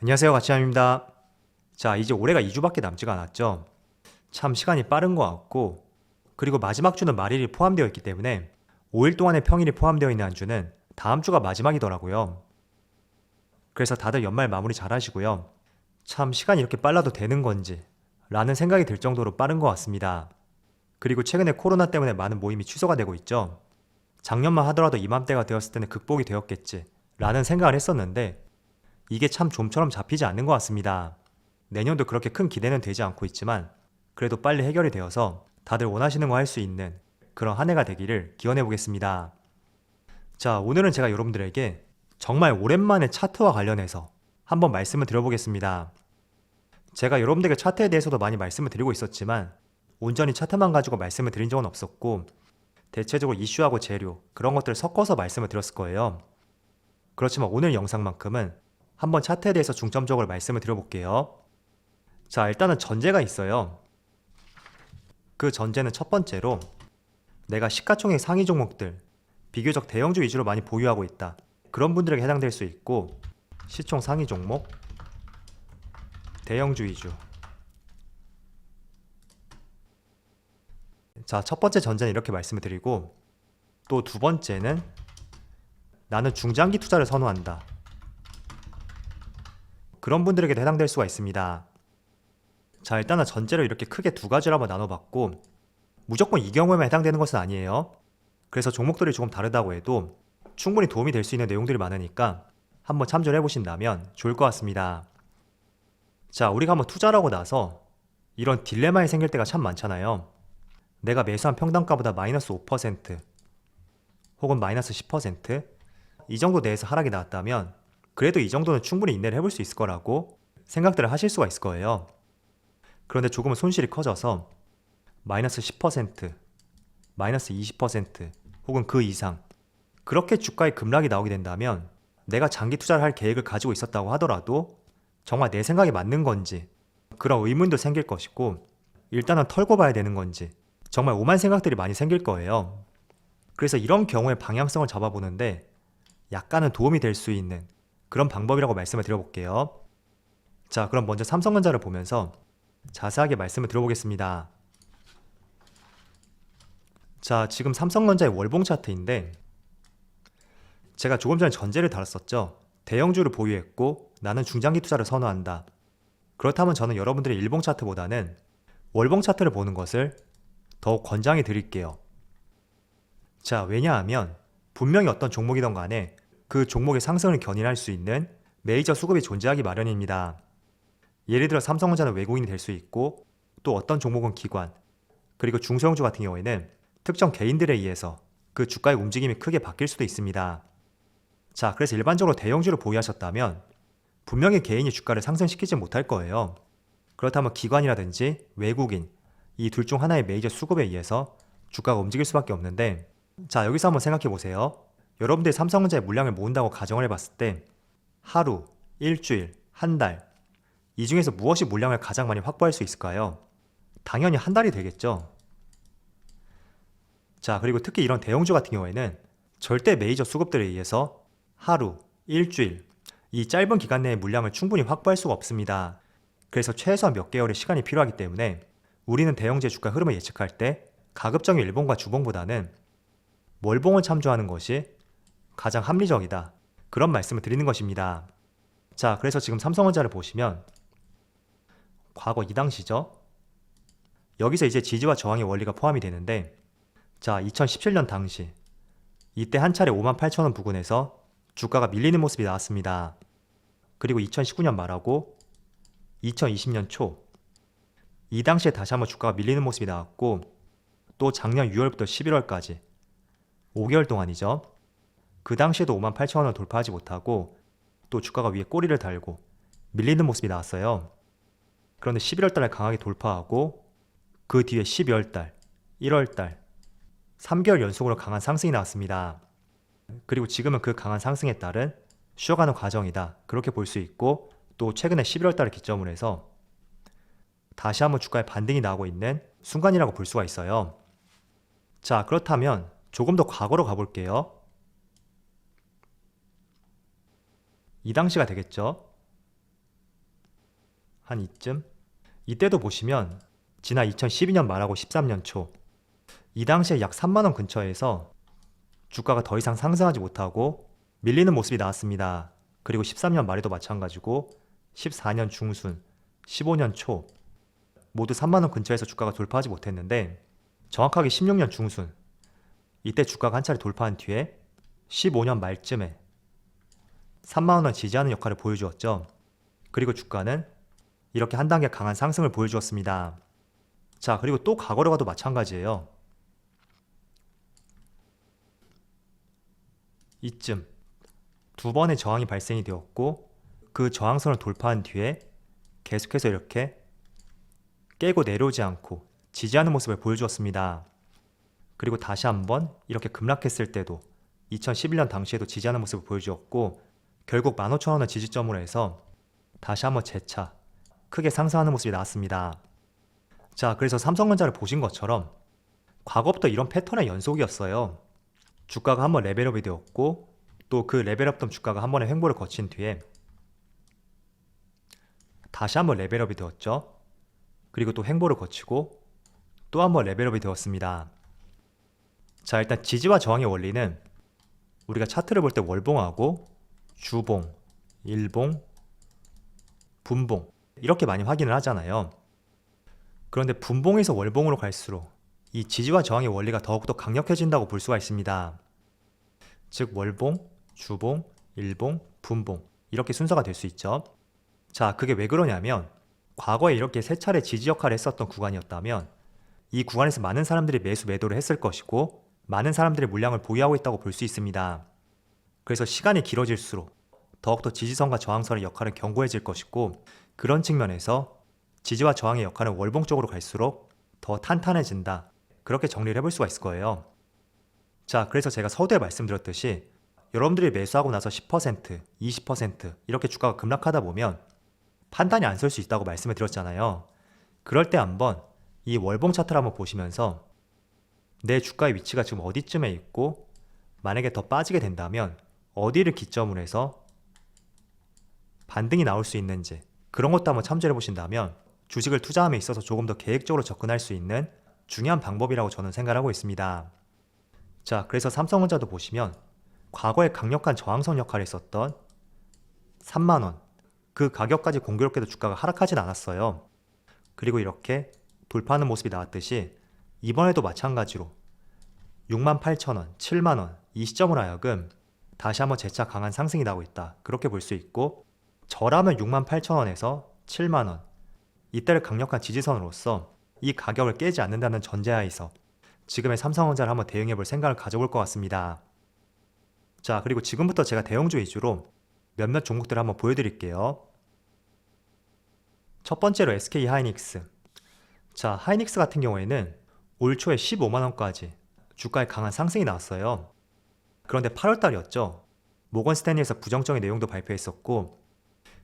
안녕하세요, 가치남입니다. 자, 이제 올해가 2주밖에 남지가 않았죠. 참 시간이 빠른 것 같고, 그리고 마지막 주는 말일이 포함되어 있기 때문에 5일 동안의 평일이 포함되어 있는 한 주는 다음 주가 마지막이더라고요. 그래서 다들 연말 마무리 잘 하시고요. 참 시간이 이렇게 빨라도 되는 건지 라는 생각이 들 정도로 빠른 것 같습니다. 그리고 최근에 코로나 때문에 많은 모임이 취소가 되고 있죠. 작년만 하더라도 이맘때가 되었을 때는 극복이 되었겠지 라는 생각을 했었는데 이게 참 좀처럼 잡히지 않는 것 같습니다. 내년도 그렇게 큰 기대는 되지 않고 있지만 그래도 빨리 해결이 되어서 다들 원하시는 거 할 수 있는 그런 한 해가 되기를 기원해 보겠습니다. 자, 오늘은 제가 여러분들에게 정말 오랜만에 차트와 관련해서 한번 말씀을 드려보겠습니다. 제가 여러분들에게 차트에 대해서도 많이 말씀을 드리고 있었지만 온전히 차트만 가지고 말씀을 드린 적은 없었고 대체적으로 이슈하고 재료 그런 것들을 섞어서 말씀을 드렸을 거예요. 그렇지만 오늘 영상만큼은 한번 차트에 대해서 중점적으로 말씀을 드려볼게요. 자, 일단은 전제가 있어요. 그 전제는 첫 번째로 내가 시가총액 상위 종목들 비교적 대형주 위주로 많이 보유하고 있다. 그런 분들에게 해당될 수 있고 시총 상위 종목 대형주 위주. 자, 첫 번째 전제는 이렇게 말씀을 드리고 또 두 번째는 나는 중장기 투자를 선호한다. 그런 분들에게도 해당될 수가 있습니다. 자, 일단은 전제로 이렇게 크게 두 가지로 한번 나눠봤고 무조건 이 경우에만 해당되는 것은 아니에요. 그래서 종목들이 조금 다르다고 해도 충분히 도움이 될 수 있는 내용들이 많으니까 한번 참조를 해보신다면 좋을 것 같습니다. 자, 우리가 한번 투자를 하고 나서 이런 딜레마에 생길 때가 참 많잖아요. 내가 매수한 평단가보다 마이너스 5% 혹은 마이너스 10%이 정도 내에서 하락이 나왔다면 그래도 이 정도는 충분히 인내를 해볼 수 있을 거라고 생각들을 하실 수가 있을 거예요. 그런데 조금은 손실이 커져서 마이너스 10%, 마이너스 20% 혹은 그 이상 그렇게 주가의 급락이 나오게 된다면 내가 장기 투자를 할 계획을 가지고 있었다고 하더라도 정말 내 생각이 맞는 건지 그런 의문도 생길 것이고 일단은 털고 봐야 되는 건지 정말 오만 생각들이 많이 생길 거예요. 그래서 이런 경우에 방향성을 잡아보는데 약간은 도움이 될 수 있는 그런 방법이라고 말씀을 드려볼게요. 자, 그럼 먼저 삼성전자를 보면서 자세하게 말씀을 들어보겠습니다. 자, 지금 삼성전자의 월봉 차트인데 제가 조금 전에 전제를 달았었죠. 대형주를 보유했고 나는 중장기 투자를 선호한다. 그렇다면 저는 여러분들의 일봉 차트보다는 월봉 차트를 보는 것을 더욱 권장해 드릴게요. 자, 왜냐하면 분명히 어떤 종목이든 간에 그 종목의 상승을 견인할 수 있는 메이저 수급이 존재하기 마련입니다. 예를 들어 삼성전자는 외국인이 될 수 있고 또 어떤 종목은 기관 그리고 중소형주 같은 경우에는 특정 개인들에 의해서 그 주가의 움직임이 크게 바뀔 수도 있습니다. 자, 그래서 일반적으로 대형주를 보유하셨다면 분명히 개인이 주가를 상승시키지 못할 거예요. 그렇다면 기관이라든지 외국인 이 둘 중 하나의 메이저 수급에 의해서 주가가 움직일 수밖에 없는데 자, 여기서 한번 생각해 보세요. 여러분들이 삼성전자의 물량을 모은다고 가정을 해봤을 때 하루, 일주일, 한 달 이 중에서 무엇이 물량을 가장 많이 확보할 수 있을까요? 당연히 한 달이 되겠죠. 자, 그리고 특히 이런 대형주 같은 경우에는 절대 메이저 수급들에 의해서 하루, 일주일 이 짧은 기간 내에 물량을 충분히 확보할 수가 없습니다. 그래서 최소한 몇 개월의 시간이 필요하기 때문에 우리는 대형주의 주가 흐름을 예측할 때 가급적인 일봉과 주봉보다는 월봉을 참조하는 것이 가장 합리적이다. 그런 말씀을 드리는 것입니다. 자, 그래서 지금 삼성전자를 보시면 과거 이 당시죠. 여기서 이제 지지와 저항의 원리가 포함이 되는데 자, 2017년 당시 이때 한 차례 58,000원 부근에서 주가가 밀리는 모습이 나왔습니다. 그리고 2019년 말하고 2020년 초 이 당시에 다시 한번 주가가 밀리는 모습이 나왔고 또 작년 6월부터 11월까지 5개월 동안이죠. 그 당시에도 58,000원을 돌파하지 못하고 또 주가가 위에 꼬리를 달고 밀리는 모습이 나왔어요. 그런데 11월달에 강하게 돌파하고 그 뒤에 12월달, 1월달 3개월 연속으로 강한 상승이 나왔습니다. 그리고 지금은 그 강한 상승에 따른 쉬어가는 과정이다. 그렇게 볼 수 있고 또 최근에 11월달을 기점으로 해서 다시 한번 주가에 반등이 나오고 있는 순간이라고 볼 수가 있어요. 자, 그렇다면 조금 더 과거로 가볼게요. 이 당시가 되겠죠. 한 이쯤? 이때도 보시면 지난 2012년 말하고 13년 초 이 당시에 약 3만원 근처에서 주가가 더 이상 상승하지 못하고 밀리는 모습이 나왔습니다. 그리고 13년 말에도 마찬가지고 14년 중순, 15년 초 모두 3만원 근처에서 주가가 돌파하지 못했는데 정확하게 16년 중순 이때 주가가 한 차례 돌파한 뒤에 15년 말쯤에 3만원을 지지하는 역할을 보여주었죠. 그리고 주가는 이렇게 한 단계 강한 상승을 보여주었습니다. 자, 그리고 또 과거로 가도 마찬가지예요. 이쯤 두 번의 저항이 발생이 되었고 그 저항선을 돌파한 뒤에 계속해서 이렇게 깨고 내려오지 않고 지지하는 모습을 보여주었습니다. 그리고 다시 한번 이렇게 급락했을 때도 2011년 당시에도 지지하는 모습을 보여주었고 결국 15,000원을 지지점으로 해서 다시 한번 재차 크게 상승하는 모습이 나왔습니다. 자, 그래서 삼성전자를 보신 것처럼 과거부터 이런 패턴의 연속이었어요. 주가가 한번 레벨업이 되었고 또 그 레벨업된 주가가 한 번의 횡보를 거친 뒤에 다시 한번 레벨업이 되었죠. 그리고 또 횡보를 거치고 또 한번 레벨업이 되었습니다. 자, 일단 지지와 저항의 원리는 우리가 차트를 볼 때 월봉하고 주봉, 일봉, 분봉 이렇게 많이 확인을 하잖아요. 그런데 분봉에서 월봉으로 갈수록 이 지지와 저항의 원리가 더욱더 강력해진다고 볼 수가 있습니다. 즉 월봉, 주봉, 일봉, 분봉 이렇게 순서가 될 수 있죠. 자, 그게 왜 그러냐면 과거에 이렇게 세 차례 지지 역할을 했었던 구간이었다면 이 구간에서 많은 사람들이 매수 매도를 했을 것이고 많은 사람들이 물량을 보유하고 있다고 볼 수 있습니다. 그래서 시간이 길어질수록 더욱더 지지선과 저항선의 역할은 견고해질 것이고 그런 측면에서 지지와 저항의 역할은 월봉 쪽으로 갈수록 더 탄탄해진다. 그렇게 정리를 해볼 수가 있을 거예요. 자, 그래서 제가 서두에 말씀드렸듯이 여러분들이 매수하고 나서 10%, 20% 이렇게 주가가 급락하다 보면 판단이 안 설 수 있다고 말씀을 드렸잖아요. 그럴 때 한번 이 월봉 차트를 한번 보시면서 내 주가의 위치가 지금 어디쯤에 있고 만약에 더 빠지게 된다면 어디를 기점으로 해서 반등이 나올 수 있는지 그런 것도 한번 참조해 보신다면 주식을 투자함에 있어서 조금 더 계획적으로 접근할 수 있는 중요한 방법이라고 저는 생각하고 있습니다. 자, 그래서 삼성전자도 보시면 과거에 강력한 저항선 역할을 했었던 3만원 그 가격까지 공교롭게도 주가가 하락하진 않았어요. 그리고 이렇게 돌파하는 모습이 나왔듯이 이번에도 마찬가지로 68,000원, 7만원 이 시점으로 하여금 다시 한번 재차 강한 상승이 나오고 있다. 그렇게 볼 수 있고 저라면 68,000원에서 7만원 이때를 강력한 지지선으로서 이 가격을 깨지 않는다는 전제하에서 지금의 삼성전자를 한번 대응해 볼 생각을 가져볼 것 같습니다. 자, 그리고 지금부터 제가 대형주 위주로 몇몇 종목들을 한번 보여드릴게요. 첫 번째로 SK 하이닉스. 자, 하이닉스 같은 경우에는 올 초에 15만원까지 주가에 강한 상승이 나왔어요. 그런데 8월달이었죠. 모건 스탠리에서 부정적인 내용도 발표했었고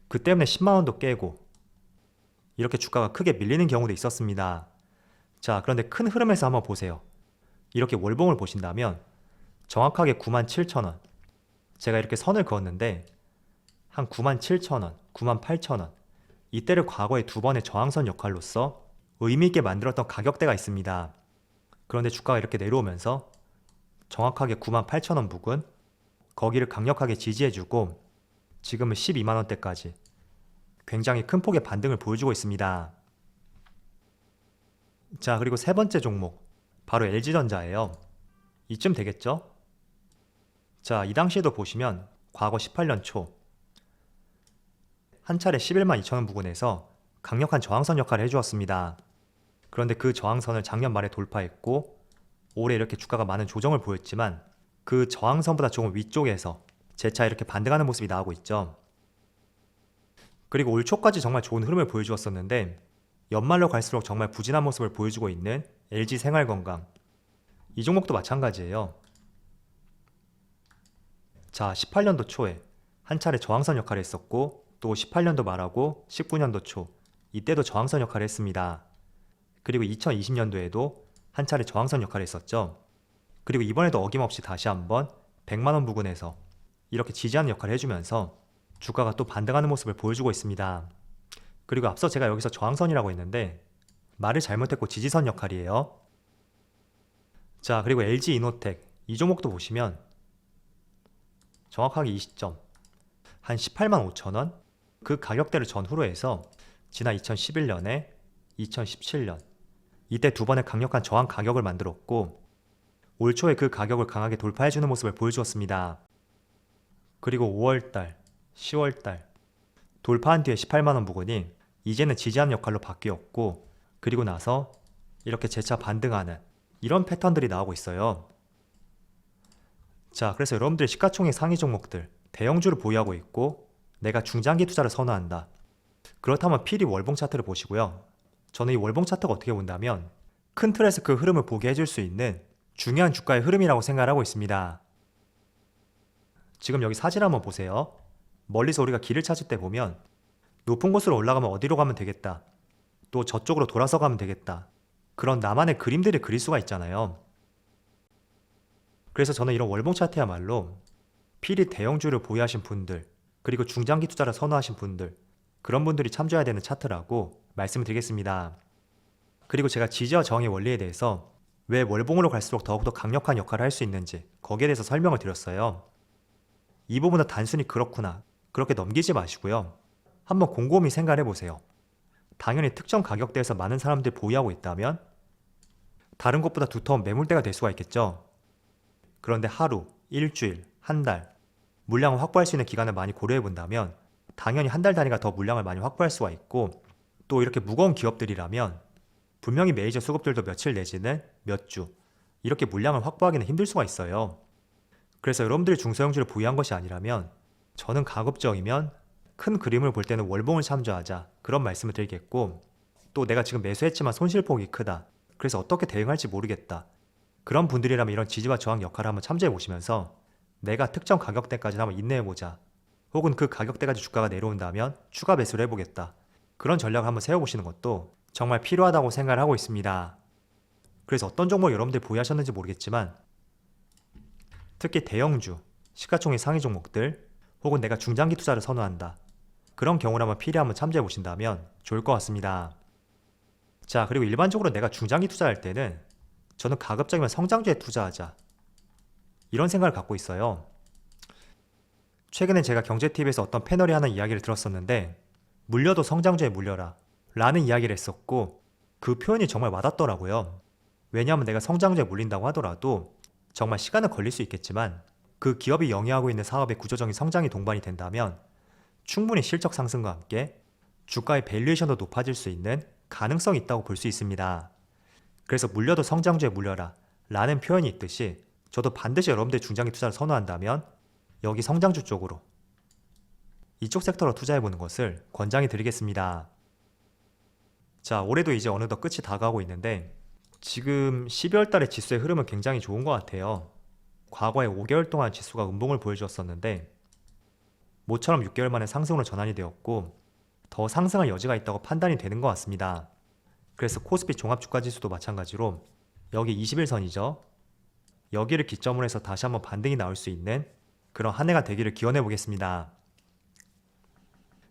그 때문에 10만원도 깨고 이렇게 주가가 크게 밀리는 경우도 있었습니다. 자, 그런데 큰 흐름에서 한번 보세요. 이렇게 월봉을 보신다면 정확하게 97,000원 제가 이렇게 선을 그었는데 한 97,000원, 98,000원 이때를 과거에 두 번의 저항선 역할로서 의미있게 만들었던 가격대가 있습니다. 그런데 주가가 이렇게 내려오면서 정확하게 98,000원 부근 거기를 강력하게 지지해주고 지금은 12만원대까지 굉장히 큰 폭의 반등을 보여주고 있습니다. 자, 그리고 세 번째 종목 바로 LG전자예요. 이쯤 되겠죠? 자, 이 당시에도 보시면 과거 18년 초 한 차례 11만 2천원 부근에서 강력한 저항선 역할을 해주었습니다. 그런데 그 저항선을 작년 말에 돌파했고 올해 이렇게 주가가 많은 조정을 보였지만 그 저항선보다 조금 위쪽에서 재차 이렇게 반등하는 모습이 나오고 있죠. 그리고 올 초까지 정말 좋은 흐름을 보여주었었는데 연말로 갈수록 정말 부진한 모습을 보여주고 있는 LG생활건강. 이 종목도 마찬가지예요. 자, 18년도 초에 한 차례 저항선 역할을 했었고 또 18년도 말하고 19년도 초 이때도 저항선 역할을 했습니다. 그리고 2020년도에도 한 차례 저항선 역할을 했었죠. 그리고 이번에도 어김없이 다시 한번 100만원 부근에서 이렇게 지지하는 역할을 해주면서 주가가 또 반등하는 모습을 보여주고 있습니다. 그리고 앞서 제가 여기서 저항선이라고 했는데 말을 잘못했고 지지선 역할이에요. 자, 그리고 LG이노텍 이 종목도 보시면 정확하게 이 시점 한 18만 5천 원, 그 가격대를 전후로 해서 지난 2011년에 2017년 이때 두 번의 강력한 저항 가격을 만들었고 올 초에 그 가격을 강하게 돌파해주는 모습을 보여주었습니다. 그리고 5월달, 10월달 돌파한 뒤에 18만원 부근이 이제는 지지한 역할로 바뀌었고 그리고 나서 이렇게 재차 반등하는 이런 패턴들이 나오고 있어요. 자, 그래서 여러분들 시가총액 상위 종목들 대형주를 보유하고 있고 내가 중장기 투자를 선호한다. 그렇다면 필히 월봉 차트를 보시고요. 저는 이 월봉 차트가 어떻게 본다면 큰 틀에서 그 흐름을 보게 해줄 수 있는 중요한 주가의 흐름이라고 생각을 하고 있습니다. 지금 여기 사진 한번 보세요. 멀리서 우리가 길을 찾을 때 보면 높은 곳으로 올라가면 어디로 가면 되겠다. 또 저쪽으로 돌아서 가면 되겠다. 그런 나만의 그림들을 그릴 수가 있잖아요. 그래서 저는 이런 월봉 차트야말로 필히 대형주를 보유하신 분들 그리고 중장기 투자를 선호하신 분들 그런 분들이 참조해야 되는 차트라고 말씀을 드리겠습니다. 그리고 제가 지지와 저항의 원리에 대해서 왜 월봉으로 갈수록 더욱더 강력한 역할을 할 수 있는지 거기에 대해서 설명을 드렸어요. 이 부분은 단순히 그렇구나 그렇게 넘기지 마시고요. 한번 곰곰이 생각을 해보세요. 당연히 특정 가격대에서 많은 사람들이 보유하고 있다면 다른 것보다 두터운 매물대가 될 수가 있겠죠. 그런데 하루, 일주일, 한 달 물량을 확보할 수 있는 기간을 많이 고려해 본다면 당연히 한 달 단위가 더 물량을 많이 확보할 수가 있고 또 이렇게 무거운 기업들이라면 분명히 메이저 수급들도 며칠 내지는 몇 주 이렇게 물량을 확보하기는 힘들 수가 있어요. 그래서 여러분들이 중소형주를 보유한 것이 아니라면 저는 가급적이면 큰 그림을 볼 때는 월봉을 참조하자 그런 말씀을 드리겠고 또 내가 지금 매수했지만 손실폭이 크다. 그래서 어떻게 대응할지 모르겠다. 그런 분들이라면 이런 지지와 저항 역할을 한번 참조해 보시면서 내가 특정 가격대까지 한번 인내해보자. 혹은 그 가격대까지 주가가 내려온다면 추가 매수를 해보겠다. 그런 전략을 한번 세워보시는 것도 정말 필요하다고 생각을 하고 있습니다. 그래서 어떤 종목 여러분들 보유하셨는지 모르겠지만 특히 대형주, 시가총액 상위 종목들 혹은 내가 중장기 투자를 선호한다. 그런 경우라면 필히 한번 참조해 보신다면 좋을 것 같습니다. 자, 그리고 일반적으로 내가 중장기 투자할 때는 저는 가급적이면 성장주에 투자하자. 이런 생각을 갖고 있어요. 최근에 제가 경제TV에서 어떤 패널이 하는 이야기를 들었었는데 물려도 성장주에 물려라 라는 이야기를 했었고 그 표현이 정말 와닿더라고요. 왜냐하면 내가 성장주에 물린다고 하더라도 정말 시간은 걸릴 수 있겠지만 그 기업이 영위하고 있는 사업의 구조적인 성장이 동반이 된다면 충분히 실적 상승과 함께 주가의 밸류에이션도 높아질 수 있는 가능성이 있다고 볼 수 있습니다. 그래서 물려도 성장주에 물려라 라는 표현이 있듯이 저도 반드시 여러분들이 중장기 투자를 선호한다면 여기 성장주 쪽으로 이쪽 섹터로 투자해보는 것을 권장해 드리겠습니다. 자, 올해도 이제 어느덧 끝이 다가오고 있는데 지금 12월 달에 지수의 흐름은 굉장히 좋은 것 같아요. 과거에 5개월 동안 지수가 음봉을 보여주었었는데 모처럼 6개월 만에 상승으로 전환이 되었고 더 상승할 여지가 있다고 판단이 되는 것 같습니다. 그래서 코스피 종합주가지수도 마찬가지로 여기 21선이죠. 여기를 기점으로 해서 다시 한번 반등이 나올 수 있는 그런 한 해가 되기를 기원해 보겠습니다.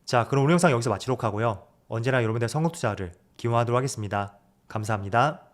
자, 그럼 오늘 영상 여기서 마치도록 하고요. 언제나 여러분들의 성공 투자를 기원하도록 하겠습니다. 감사합니다.